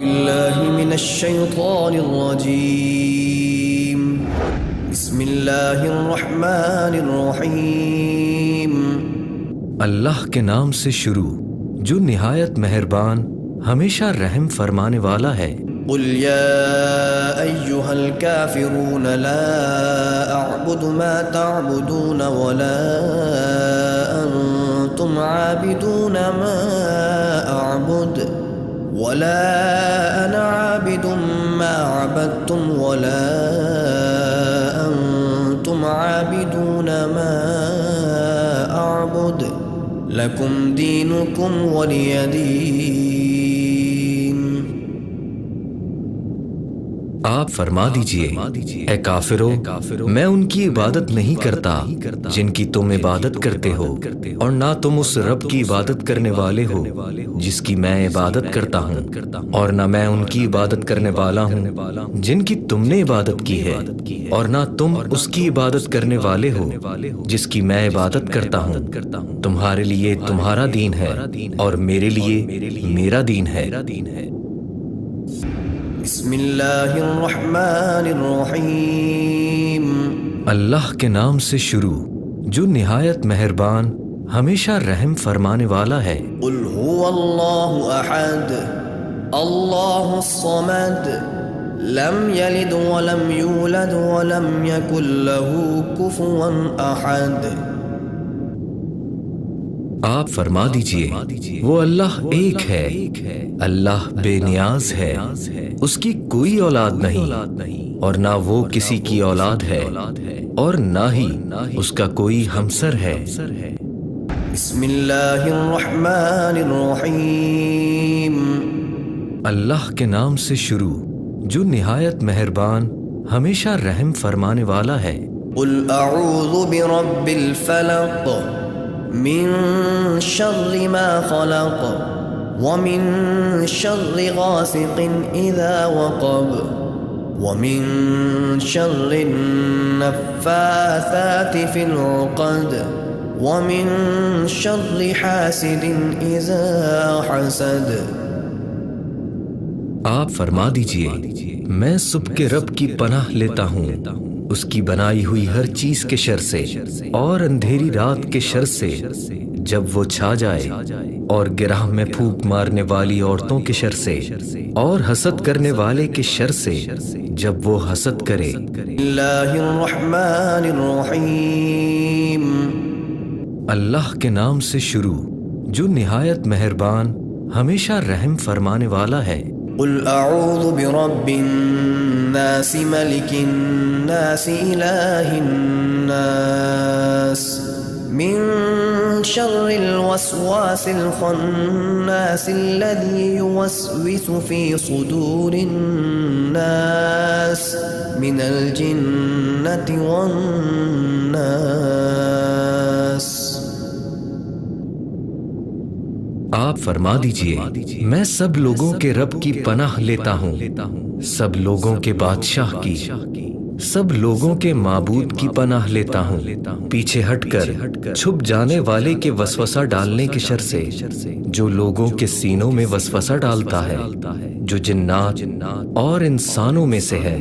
بالله من الشيطان الرجيم بسم الله الرحمن الرحيم اللہ کے نام سے شروع جو نہایت مہربان ہمیشہ رحم فرمانے والا ہے۔ قل يا أيها الكافرون لا أعبد ما تعبدون ولا أنتم عابدون ما أعبد ولا أنا عابد ما عبدتم ولا أنتم عابدون ما أعبد لكم دينكم ولي دين۔ آپ فرما دیجئے اے کافرو، میں ان کی عبادت نہیں کرتا جن کی تم عبادت کرتے ہو، اور نہ تم اس رب کی عبادت کرنے والے ہو جس کی میں عبادت کرتا ہوں، اور نہ میں ان کی عبادت کرنے والا ہوں جن کی تم نے عبادت کی ہے، اور نہ تم اس کی عبادت کرنے والے ہو جس کی میں عبادت کرتا ہوں۔ تمہارے لیے تمہارا دین ہے اور میرے لیے میرا دین ہے۔ بسم اللہ الرحمن الرحیم اللہ کے نام سے شروع جو نہایت مہربان ہمیشہ رحم فرمانے والا ہے۔ قل هو اللہ احد اللہ الصمد لم یلد ولم یولد ولم یکن له کفوا احد۔ آپ فرما دیجئے وہ اللہ ایک ہے، اللہ بے نیاز ہے، اس کی کوئی اولاد نہیں اور نہ وہ کسی کی اولاد ہے، اور نہ ہی اس کا کوئی ہمسر ہے۔ بسم اللہ الرحمن الرحیم اللہ کے نام سے شروع جو نہایت مہربان ہمیشہ رحم فرمانے والا ہے۔ قل اعوذ برب الفلق من شر ما خلق ومن شر غاسق اذا وقب ومن شر النفاثات في العقد ومن شر حاسد اذا حسد۔ آپ فرما دیجئے میں سب کے رب کی پناہ لیتا ہوں اس کی بنائی ہوئی ہر چیز کے شر سے، اور اندھیری رات کے شر سے جب وہ چھا جائے، اور گرہ میں پھونک مارنے والی عورتوں کے شر سے، اور حسد کرنے والے کے شر سے جب وہ حسد کرے۔ اللہ الرحمن الرحیم اللہ کے نام سے شروع جو نہایت مہربان ہمیشہ رحم فرمانے والا ہے۔ قل اعوذ برب الناس ملک الناس الہ الناس من شر الوسواس الخناس الذي يوسوس في صدور الناس من الجنة والناس۔ آپ فرما دیجئے میں سب لوگوں کے رب کی پناہ لیتا ہوں، سب لوگوں کے بادشاہ کی، سب لوگوں کے معبود کی پناہ لیتا ہوں، پیچھے ہٹ کر چھپ جانے والے کے وسوسہ ڈالنے کے شر سے جو لوگوں کے سینوں میں وسوسہ ڈالتا ہے، جو جنات اور انسانوں میں سے ہے۔